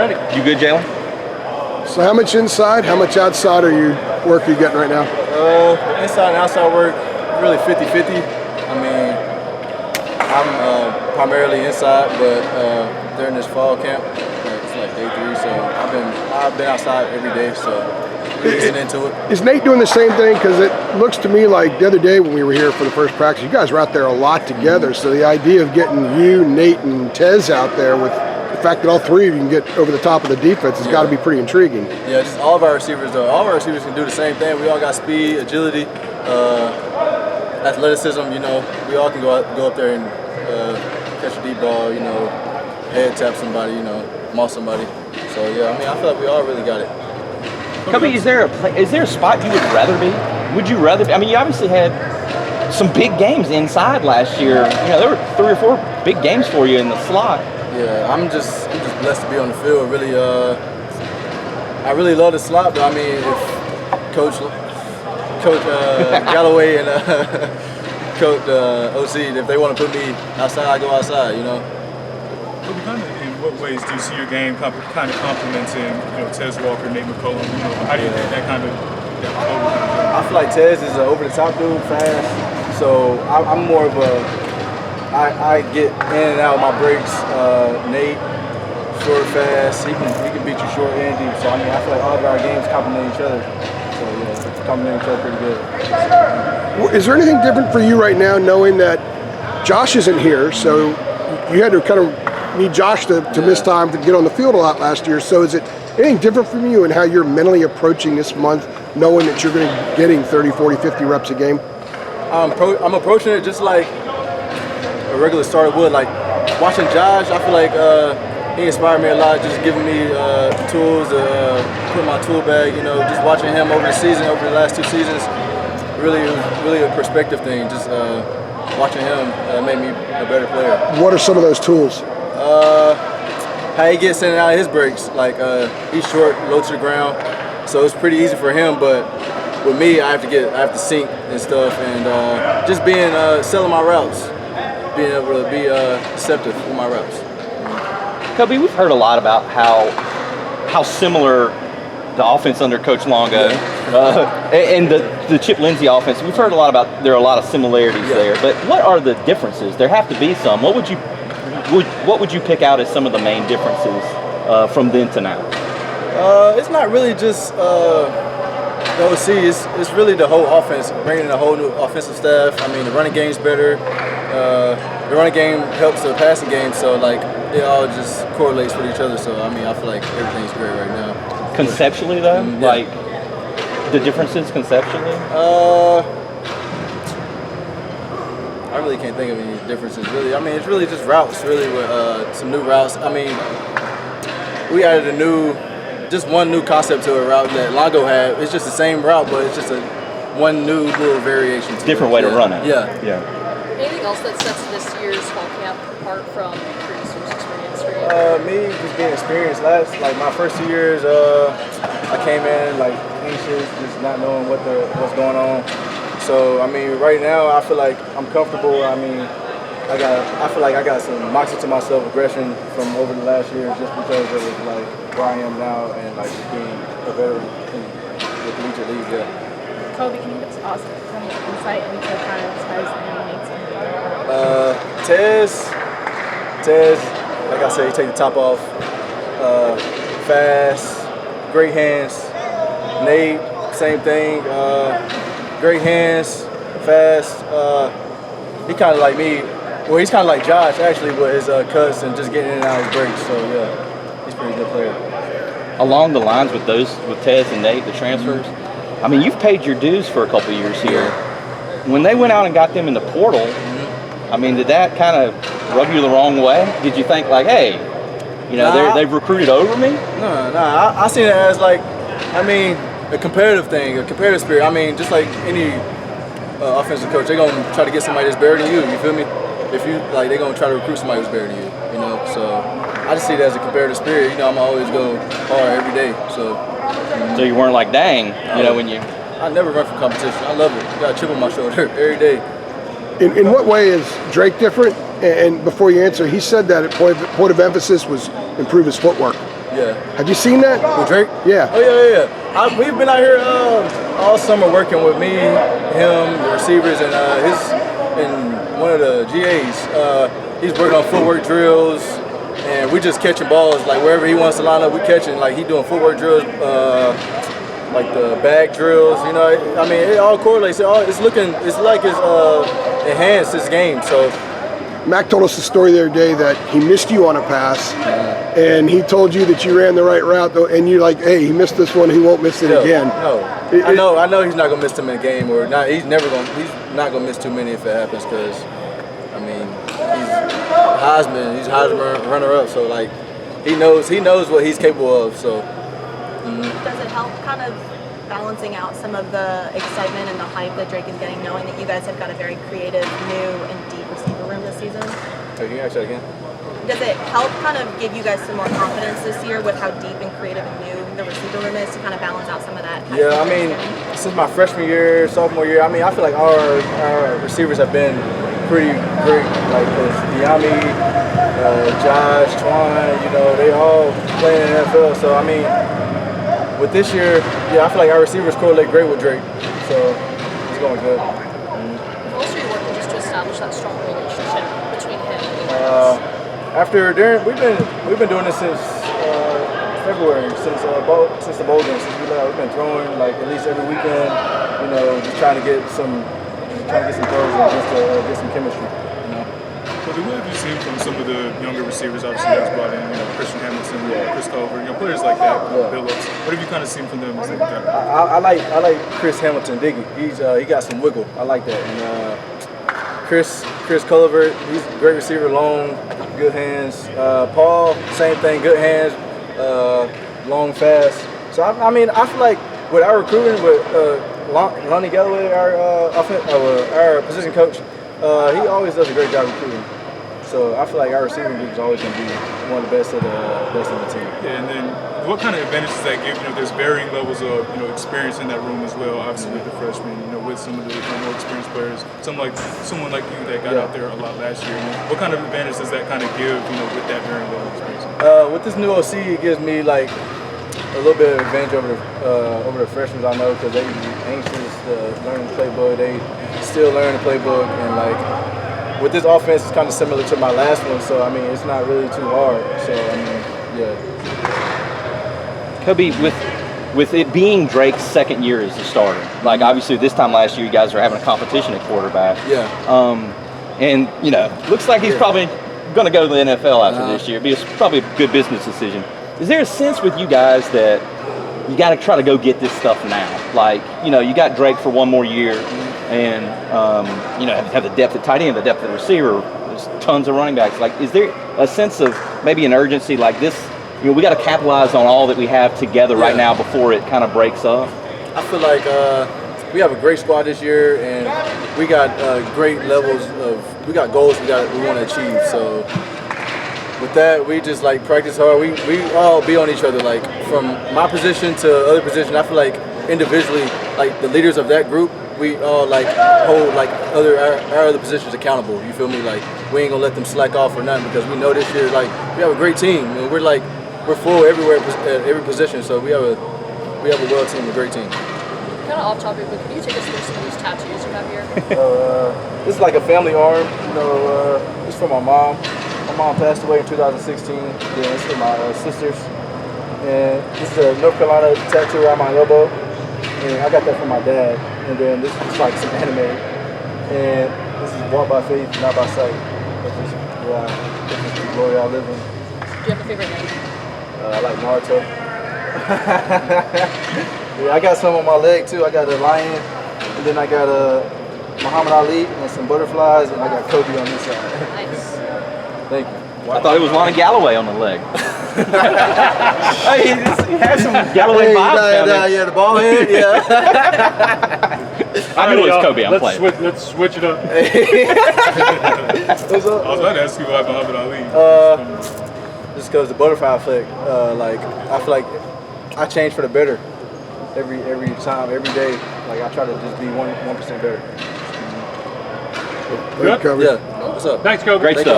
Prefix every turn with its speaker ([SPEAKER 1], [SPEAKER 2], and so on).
[SPEAKER 1] ready. You good, Jalen?
[SPEAKER 2] So how much inside, how much outside are you getting right now?
[SPEAKER 3] Inside and outside work, really 50-50. I mean, I'm primarily inside, but during this fall camp, it's like day 3, so I've been outside every day, so really getting into it.
[SPEAKER 2] Is Nate doing the same thing? Because it looks to me like the other day when we were here for the first practice, you guys were out there a lot together, so the idea of getting you, Nate, and Tez out there with the fact that all 3 of you can get over the top of the defense has got to be pretty intriguing.
[SPEAKER 3] Yeah, just all of our receivers, though. All of our receivers can do the same thing. We all got speed, agility, athleticism. You know, we all can go up there and catch a deep ball. You know, head tap somebody. You know, maul somebody. So yeah, I mean, I feel like we all really got it.
[SPEAKER 1] Cubby, is there a spot you would rather be? Would you rather be? I mean, you obviously had some big games inside last year. You know, there were 3 or 4 big games for you in the slot.
[SPEAKER 3] Yeah, I'm just blessed to be on the field. Really, I really love the slot, but I mean, if Coach Galloway and Coach OC, if they want to put me outside, I go outside. You know.
[SPEAKER 4] In what ways do you see your game kind of complementing, Tez Walker, Nate McCollum? How do you think that kind of
[SPEAKER 3] I feel like Tez is an over-the-top dude, fast. So I'm more of a I get in and out of my breaks. Nate, short, fast. He can beat you short and deep. So I mean, I feel like all of our games complement each other. So yeah, complement each other pretty good.
[SPEAKER 2] Is there anything different for you right now, knowing that Josh isn't here? So you had to kind of need Josh to miss time to get on the field a lot last year. So is it anything different from you in how you're mentally approaching this month, knowing that you're going to be getting 30, 40, 50 reps a game?
[SPEAKER 3] I'm approaching it just like a regular starter would. Like watching Josh, I feel like he inspired me a lot, just giving me tools to put in my tool bag. You know, just watching him over the last 2 seasons, really a perspective thing. Just watching him made me a better player.
[SPEAKER 2] What are some of those tools?
[SPEAKER 3] How he gets in and out of his breaks. Like he's short, low to the ground, so it's pretty easy for him. But with me, I have to sink and stuff, and just being selling my routes. Being able to be deceptive with my reps.
[SPEAKER 1] Cubby, we've heard a lot about how similar the offense under Coach Longo and the Chip Lindsey offense. We've heard a lot about there are a lot of similarities there, but what are the differences? There have to be some. What would you pick out as some of the main differences from then to now?
[SPEAKER 3] It's not really just the OC. It's really the whole offense, bringing in a whole new offensive staff. I mean, the running game's better. The running game helps the passing game, so like it all just correlates with each other. So I mean, I feel like everything's great right now.
[SPEAKER 1] Conceptually, though, like the differences conceptually.
[SPEAKER 3] I really can't think of any differences. Really, I mean, it's really just routes. Really, with some new routes. I mean, we added just one new concept to a route that Longo had. It's just the same route, but it's just one new little variation.
[SPEAKER 1] Different way to run it.
[SPEAKER 3] Yeah.
[SPEAKER 5] Anything else that sets this year's fall camp apart from previous year's experience for you?
[SPEAKER 3] Me just being experienced. My first 2 years, I came in like anxious, just not knowing what's going on. So I mean, right now I feel like I'm comfortable. I mean, I feel like I got some moxie to myself, aggression from over the last year, just because of like where I am now and like being a veteran in the collegiate league. Yeah.
[SPEAKER 6] Kobe, can you give us some insight into kind of inspires animates?
[SPEAKER 3] Tez, like I said, he take the top off. Fast, great hands. Nate, same thing. Great hands, fast. He kind of like me. Well, he's kind of like Josh actually, with his cuts and just getting in and out of his breaks. So yeah, he's a pretty good player.
[SPEAKER 1] Along the lines with Tez and Nate, the transfers. I mean, you've paid your dues for a couple of years here. When they went out and got them in the portal, I mean, did that kind of rub you the wrong way? Did you think like, hey, they've recruited over me?
[SPEAKER 3] No. I seen it as like, I mean, a competitive thing, a competitive spirit. I mean, just like any offensive coach, they're gonna try to get somebody that's better than you. You feel me? If you like, they're gonna try to recruit somebody who's better than you. You know, so I just see it as a competitive spirit. You know, I'm always go hard every day. So
[SPEAKER 1] you weren't like, dang, when you.
[SPEAKER 3] I never run from competition. I love it. You got a chip on my shoulder every day.
[SPEAKER 2] In what way is Drake different? And before you answer, he said that point of emphasis was improve his footwork.
[SPEAKER 3] Yeah.
[SPEAKER 2] Have you seen that?
[SPEAKER 3] With Drake?
[SPEAKER 2] Yeah.
[SPEAKER 3] Oh yeah. We've been out here all summer working with me, him, the receivers, and one of the GAs. He's working on footwork drills, and we just catching balls like wherever he wants to line up. We catching like he doing footwork drills, like the bag drills. You know, I mean it all correlates. It's like it's enhanced his game. So.
[SPEAKER 2] Mac told us the story the other day that he missed you on a pass, and he told you that you ran the right route, though, and you're like, hey, he missed this one, he won't miss it again.
[SPEAKER 3] No, I know he's not gonna miss too many game, or not. He's not gonna miss too many if it happens, because I mean he's Heisman runner-up, so like he knows what he's capable of. So.
[SPEAKER 7] Does it help kind of balancing out some of the excitement and the hype that Drake is getting, knowing that you guys have got a very creative, new, and deep receiver room this season?
[SPEAKER 3] Can you answer that again?
[SPEAKER 7] Does it help kind of give you guys some more confidence this year with how deep and creative and new the receiver room is to kind of balance out some of that?
[SPEAKER 3] Yeah, I mean, since my freshman year, sophomore year, I mean, I feel like our receivers have been pretty great. Like Diami, Josh, Twan, you know, they all play in the NFL. So, I mean, with this year, yeah, I feel like our receivers correlate great with Drake, so it's going good.
[SPEAKER 5] What else are you working just to establish that strong relationship between him and you guys?
[SPEAKER 3] We've been doing this since February, since the bowl game. Since we've been throwing like at least every weekend, you know, just trying to get some throws and just to get some chemistry. You know.
[SPEAKER 4] But what have you seen from some of the younger receivers? Obviously, you guys brought in, you know, Christian Hamilton, Chris Culver, you know, players like that, Billups. What have you kind of seen from them? As they
[SPEAKER 3] I like Chris Hamilton, Diggy. He got some wiggle. I like that. And Chris Culver, he's a great receiver, long, good hands. Paul, same thing, good hands, long, fast. So I mean, I feel like with our recruiting, with Lonnie Galloway, our position coach, he always does a great job recruiting. So I feel like our receiving group is always going to be one of the best of the team.
[SPEAKER 4] Yeah, and then what kind of advantage does that give? You know, there's varying levels of experience in that room as well. Obviously with the freshmen, with some of the more experienced players, someone like you that got out there a lot last year. What kind of advantage does that kind of give? With that varying level of experience.
[SPEAKER 3] With this new OC, it gives me like a little bit of advantage over the freshmen. I know because they anxious to learn the playbook. They still learn the playbook, and like. With this offense, it's kind of similar to my last one, so I mean, it's not really too hard. So I mean, yeah.
[SPEAKER 1] Kobe, with it being Drake's second year as a starter, like obviously this time last year you guys are having a competition at quarterback.
[SPEAKER 3] Yeah.
[SPEAKER 1] And looks like he's probably going to go to the NFL after this year. It's probably a good business decision. Is there a sense with you guys that you got to try to go get this stuff now? Like, you got Drake for one more year. And have the depth at tight end, the depth at receiver. There's tons of running backs. Like, is there a sense of maybe an urgency like this? We got to capitalize on all that we have together right now before it kind of breaks up.
[SPEAKER 3] I feel like we have a great squad this year, and we got great levels we got goals we want to achieve. So with that, we just like practice hard. We all be on each other. Like from my position to other position, I feel like individually, like the leaders of that group. We all like hold like our other positions accountable. You feel me? Like we ain't gonna let them slack off or nothing because we know this year like we have a great team and we're full everywhere at every position. So we have a well team, a great team.
[SPEAKER 5] Kind of off topic, but can you take us through some of these tattoos you have here?
[SPEAKER 3] This is like a family arm. It's for my mom. My mom passed away in 2016. Yeah, it's for my sisters. And this is a North Carolina tattoo around my elbow. And I got that from my dad. And then this is like some anime. And this is walk by faith, not by sight. This is the glory I live in.
[SPEAKER 5] Do you have a favorite name?
[SPEAKER 3] I like Naruto. Yeah, I got some on my leg too. I got a lion, and then I got a Muhammad Ali and some butterflies, and I got Kobe on this side.
[SPEAKER 5] Nice.
[SPEAKER 3] Thank you.
[SPEAKER 1] I thought it was Lonnie Galloway on the leg. He has some Galloway vibes down there.
[SPEAKER 3] Yeah, the ball head, yeah.
[SPEAKER 1] I knew it was Kobe. I'm playing.
[SPEAKER 4] Let's switch it up. I was about to ask you about Muhammad Ali.
[SPEAKER 3] Just because the butterfly effect, like I feel like I change for the better every time, every day. Like I try to just be 1% better.
[SPEAKER 2] Good.
[SPEAKER 3] Yeah. What's up?
[SPEAKER 4] Thanks, Kobe.
[SPEAKER 1] Great stuff.